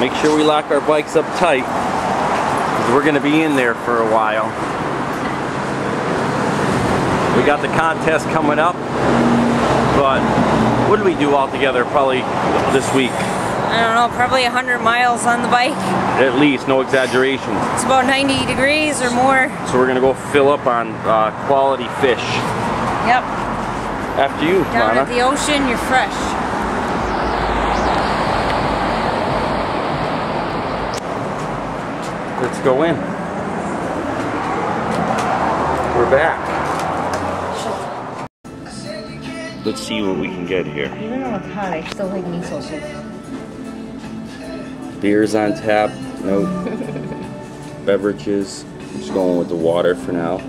Make sure we lock our bikes up tight, because we're going to be in there for a while. We got the contest coming up, but what do we do all together probably this week? I don't know, probably 100 miles on the bike. At least, no exaggeration. It's about 90 degrees or more. So we're going to go fill up on quality fish. Yep. After you, Down Lana. at the ocean, you're fresh. Let's go in. We're back. Let's see what we can get here. Even though it's hot, I still like miso soup. Beers on tap. Nope. Beverages. I'm just going with the water for now.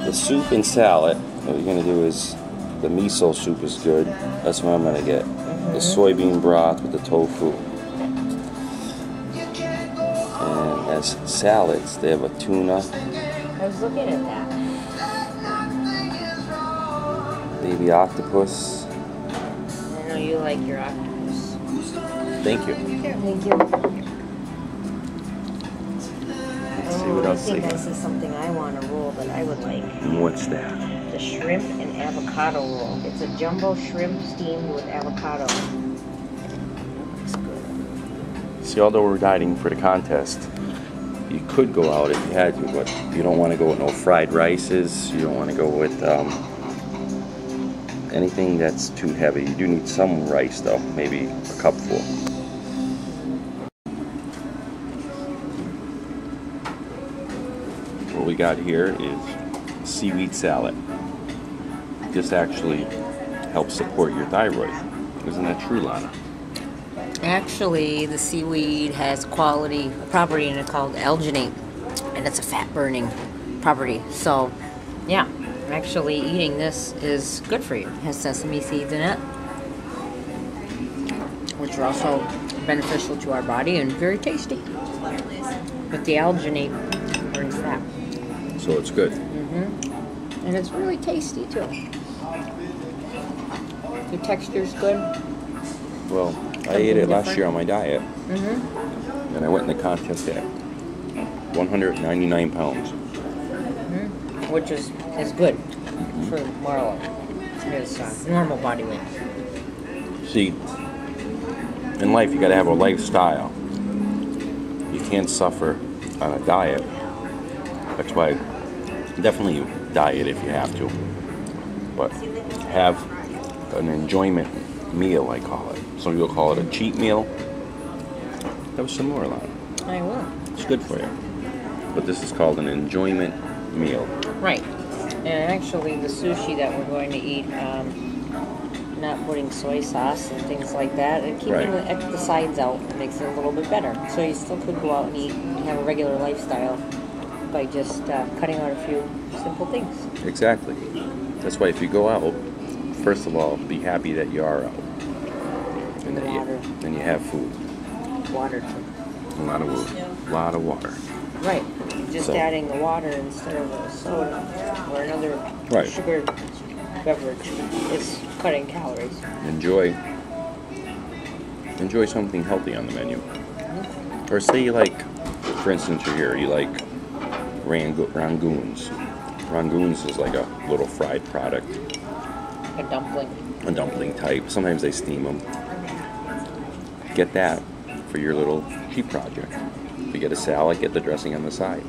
The soup and salad. What you're going to do is, the miso soup is good. That's what I'm going to get. The soybean broth with the tofu. And as salads, they have a tuna. I was looking at that. Baby octopus. I know you like your octopus. Thank you. Thank you. Let's see what else I they think got. this is something I want to roll that I would like. And what's that? The shrimp and avocado roll. It's a jumbo shrimp steamed with avocado. Looks good. See, although we're dieting for the contest, you could go out if you had to, but you don't want to go with no fried rices. You don't want to go with anything that's too heavy. You do need some rice though, maybe a cupful. What we got here is seaweed salad. This actually helps support your thyroid. Isn't that true, Lana? Actually, the seaweed has a property in it called alginate, and it's a fat burning property. So, yeah, actually eating this is good for you. It has sesame seeds in it, which are also beneficial to our body and very tasty. But the alginate burns fat. So it's good. And it's really tasty too. The texture's good. Well, I ate it last year on my diet, and I went in the contest at 199 pounds. Which is good for Marlo, his normal body weight. See, in life you gotta have a lifestyle. You can't suffer on a diet. That's why definitely diet if you have to. But have an enjoyment meal, I call it. Some people call it a cheat meal. That was some more, Lana. I will. It's good for you. But this is called an enjoyment meal. Right. And actually the sushi that we're going to eat, not putting soy sauce and things like that, and keeping the sides out makes it a little bit better. So you still could go out and eat and have a regular lifestyle by just cutting out a few simple things. Exactly. That's why if you go out, first of all, be happy that you are out. And that you have food. Water too. A lot of water. A lot of water. Right. Just adding the water instead of a soda or another sugar beverage is cutting calories. Enjoy something healthy on the menu. Or say you like, for instance, you're here, you like rangoons. Rangoons is like a little fried product. A dumpling. A dumpling type. Sometimes they steam them. Get that for your little cheap project. If you get a salad, get the dressing on the side.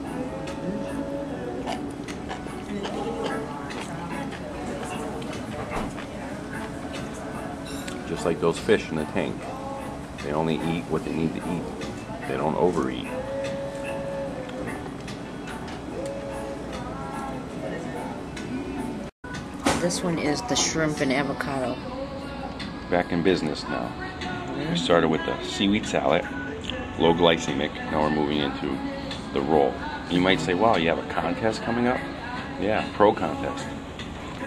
Just like those fish in the tank. They only eat what they need to eat. They don't overeat. This one is the shrimp and avocado. Back in business now. We started with the seaweed salad, low glycemic. Now we're moving into the roll. You might say, wow, you have a contest coming up? Yeah, pro contest.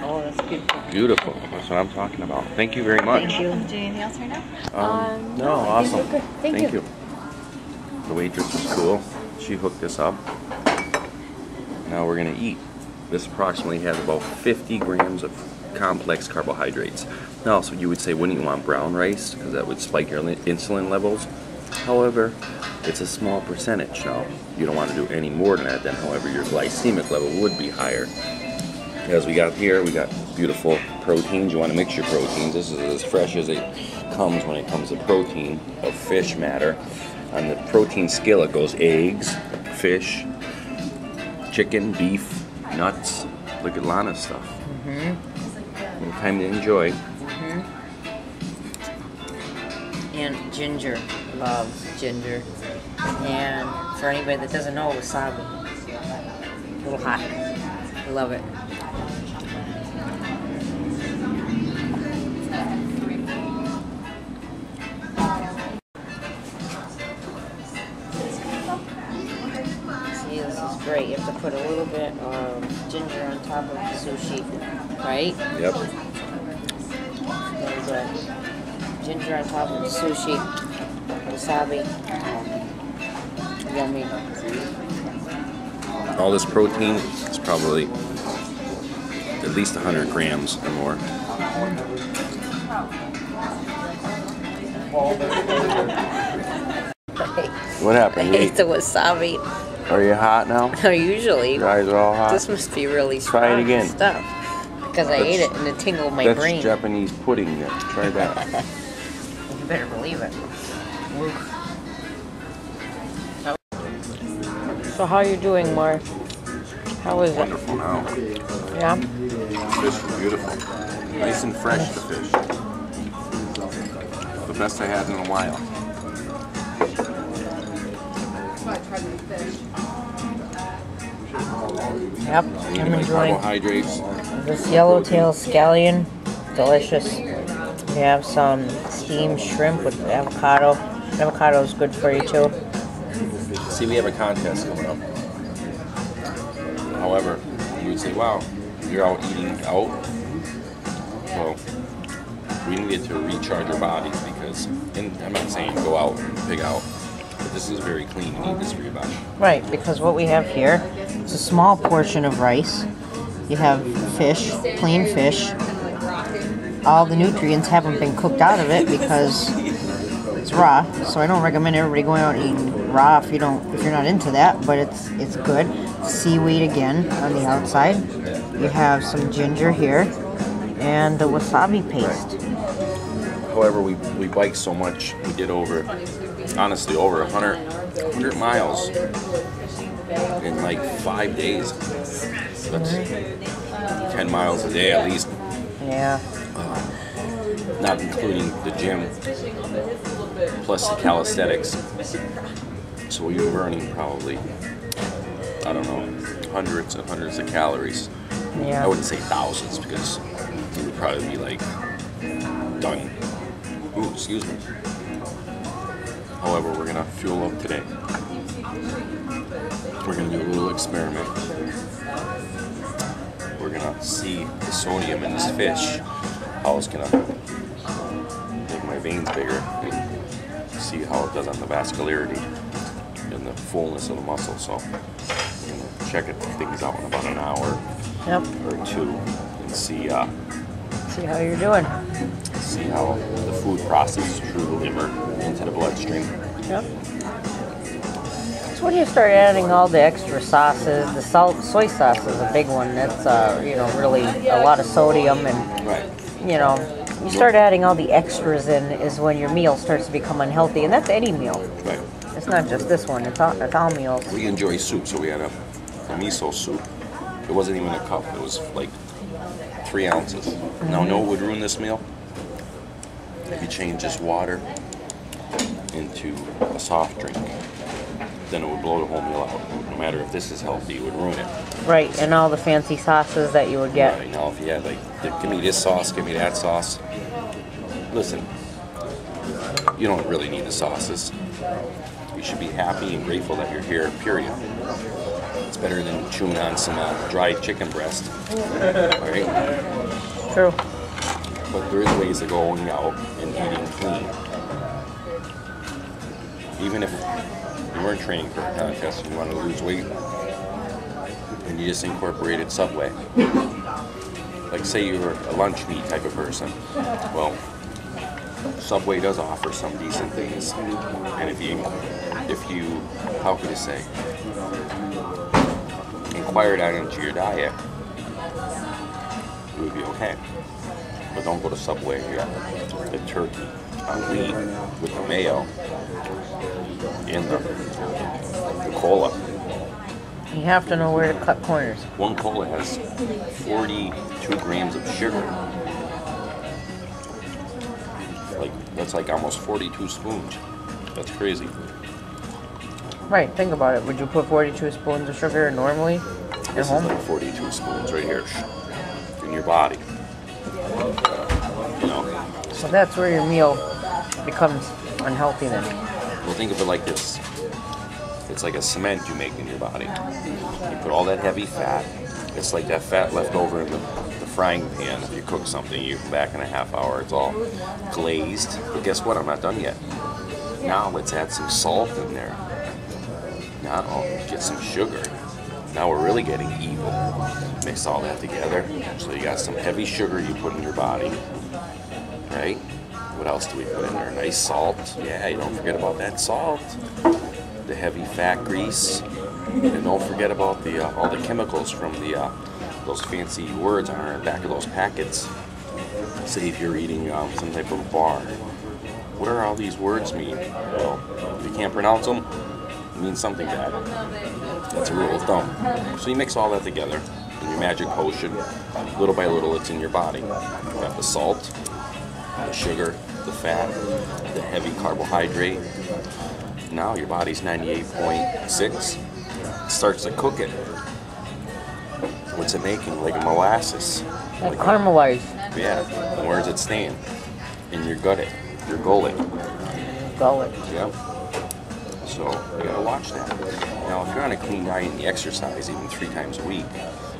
Oh, that's beautiful. Beautiful. That's what I'm talking about. Thank you very much. Thank you. Do you need anything else right now? No, awesome. Thank you. The waitress was cool. She hooked us up. Now we're going to eat. This approximately has about 50 grams of complex carbohydrates. Now, so you would say, wouldn't you want brown rice? Because that would spike your insulin levels. However, it's a small percentage now. You don't want to do any more than that, then however your glycemic level would be higher. As we got here, we got beautiful proteins. You want to mix your proteins. This is as fresh as it comes when it comes to protein of fish matter. On the protein scale, it goes eggs, fish, chicken, beef, nuts. Look at Lana's stuff. Time to enjoy. And ginger. Love ginger. And for anybody that doesn't know, wasabi. A little hot. I love it. See, this is great. You have to put a little bit of ginger on top of the sushi, right? Yep. Very good. Ginger on top of the sushi. Wasabi. Yummy. All this protein is probably at least 100 grams or more. What I happened? hate the wasabi. Are you hot now? No, usually. Your eyes are all hot? This must be really Try it strong again. stuff. Because I ate it and it tingled my That's brain. Japanese pudding there. Try that. You better believe it. So how are you doing, Mark? How is it? Wonderful now. Yeah? Fish is beautiful. Nice and fresh, the fish. The best I had in a while. Yep, You I'm get my enjoying carbohydrates. this yellowtail scallion. Delicious. We have some steamed shrimp with avocado. Avocado is good for you too. See, we have a contest coming up. However, you would say, wow, you're out eating out. Well, we needed to recharge our bodies because, and I'm not saying go out and pig out, but this is very clean. You need this for your body. Right, because what we have here is a small portion of rice. You have fish, plain fish. All the nutrients haven't been cooked out of it because it's raw. So I don't recommend everybody going out and eating raw if you're not into that, but it's good. Seaweed again on the outside. You have some ginger here and the wasabi paste. However, we biked so much, we did honestly over 100 miles in like 5 days. That's 10 miles a day at least. Yeah. Not including the gym, plus the calisthenics. So we were burning probably, I don't know, hundreds and hundreds of calories. Yeah. I wouldn't say thousands because it would probably be like done. Ooh, excuse me. However, we're gonna fuel up today. We're gonna do a little experiment. We're gonna see the sodium in this fish, how it's gonna make my veins bigger and see how it does on the vascularity and the fullness of the muscle. So I'm gonna check things out in about an hour or two and see See how you're doing. see how the food processes through the liver into the bloodstream. Yep. So when you start adding all the extra sauces, the soy sauce is a big one. That's really a lot of sodium, and Right. you start adding all the extras in is when your meal starts to become unhealthy, and that's any meal. Right. It's not just this one. It's all meals. We enjoy soup, so we had a miso soup. It wasn't even a cup. It was like 3 ounces. Now, no, what would ruin this meal? If you change this water into a soft drink, then it would blow the whole meal out. No matter if this is healthy, it would ruin it. Right, and all the fancy sauces that you would get. Right now, if you had give me this sauce, give me that sauce. Listen, you don't really need the sauces. You should be happy and grateful that you're here, period. It's better than chewing on some dried chicken breast. Right? True. But there is ways of going out and eating clean. Even if you weren't training for a contest and you wanted to lose weight, and you just incorporated Subway. Like say you were a lunch meat type of person. Well, Subway does offer some decent things, and if you, how could I say, inquire that into your diet, it would be okay. But don't go to Subway here. The turkey on wheat with the mayo and the cola. You have to know where to cut corners. One cola has 42 grams of sugar. That's like almost 42 spoons. That's crazy. Right, think about it. Would you put 42 spoons of sugar normally at This home? is like 42 spoons right here in your body. You know? So that's where your meal becomes unhealthy then. Well, think of it like this. It's like a cement you make in your body. You put all that heavy fat. It's like that fat left over in the frying pan. If you cook something, you come back in a half hour, it's all glazed. But guess what? I'm not done yet. Now let's add some salt in there. Now get some sugar. Now we're really getting evil. Mix all that together. So you got some heavy sugar you put in your body, right? What else do we put in there? Nice salt. Yeah, you don't forget about that salt. The heavy fat grease. And don't forget about the all the chemicals from those fancy words on the back of those packets. Say if you're eating some type of bar. What do all these words mean? Well, if you can't pronounce them, it means something bad. That's a rule of thumb. So you mix all that together in your magic potion. Little by little, it's in your body. You got the salt, the sugar, the fat, the heavy carbohydrate. Now your body's 98.6. It starts to cook it. What's it making? Like a molasses. Like caramelized. Yeah. And where does it stand? In your gullet. Your gullet. Gullet. Yeah. So you gotta watch that. Now, if you're on a clean diet and you exercise even 3 times a week,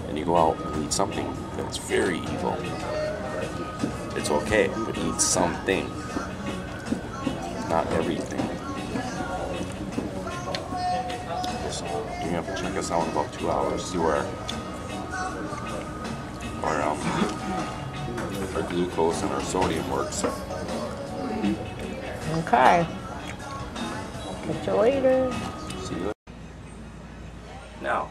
and you go out and eat something that's very evil, it's okay, but eat something, not everything. So you have to check us out in about 2 hours, see where our glucose and our sodium works. Okay. Catch you later. See you later. Now,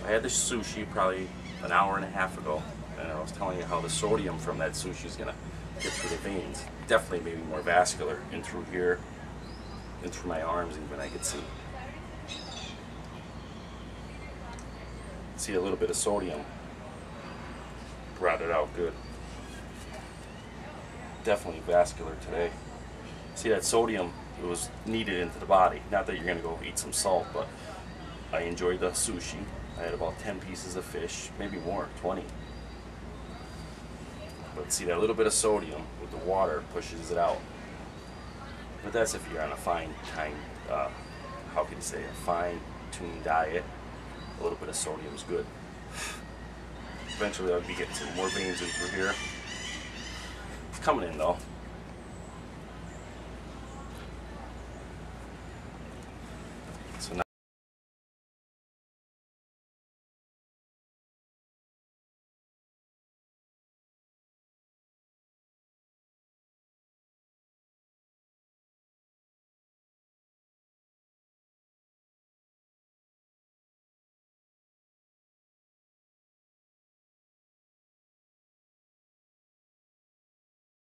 I had this sushi probably an hour and a half ago, and I was telling you how the sodium from that sushi is gonna get through the veins. Definitely maybe more vascular, in through here, in through my arms even I could see. See a little bit of sodium. Brought it out good. Definitely vascular today. See that sodium, it was needed into the body. Not that you're gonna go eat some salt, but I enjoyed the sushi. I had about 10 pieces of fish, maybe more, 20. But see, that little bit of sodium with the water pushes it out. But that's if you're on a how can you say, a fine-tuned diet. A little bit of sodium is good. Eventually I'll be getting some more veins in through here. It's coming in though.